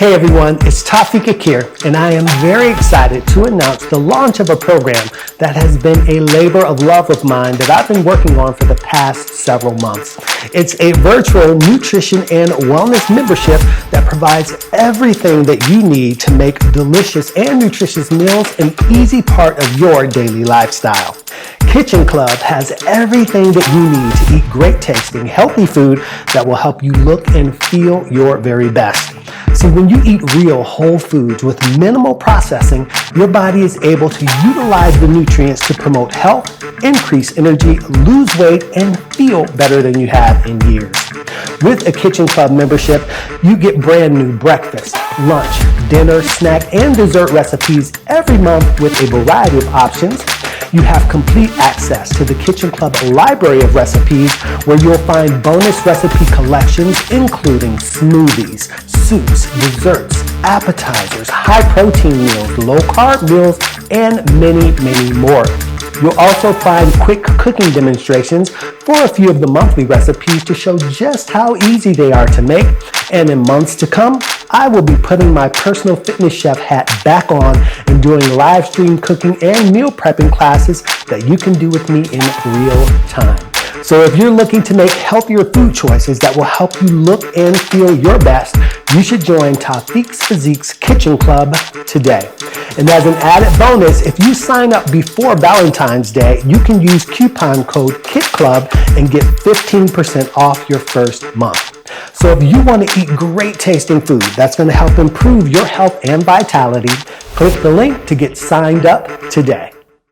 Hey everyone, it's Tafik here, and I am very excited to announce the launch of a program that has been a labor of love of mine that I've been working on for the past several months. It's a virtual nutrition and wellness membership that provides everything that you need to make delicious and nutritious meals an easy part of your daily lifestyle. Kitchen Club has everything that you need to eat great tasting, healthy food that will help you look and feel your very best. See, when you eat real whole foods with minimal processing, your body is able to utilize the nutrients to promote health, increase energy, lose weight, and feel better than you have in years. With a Kitchen Club membership, you get brand new breakfast, lunch, dinner, snack, and dessert recipes every month with a variety of options. You have complete access to the Kitchen Club library of recipes where you'll find bonus recipe collections including smoothies, soups, desserts, appetizers, high-protein meals, low-carb meals, and many, many more. You'll also find quick cooking demonstrations for a few of the monthly recipes to show just how easy they are to make. And in months to come, I will be putting my personal fitness chef hat back on and doing live stream cooking and meal prepping classes that you can do with me in real time. So if you're looking to make healthier food choices that will help you look and feel your best, you should join Tafik's Physique's Kitchen Club today. And as an added bonus, if you sign up before Valentine's Day, you can use coupon code KITCLUB and get 15% off your first month. So if you want to eat great tasting food that's going to help improve your health and vitality, click the link to get signed up today.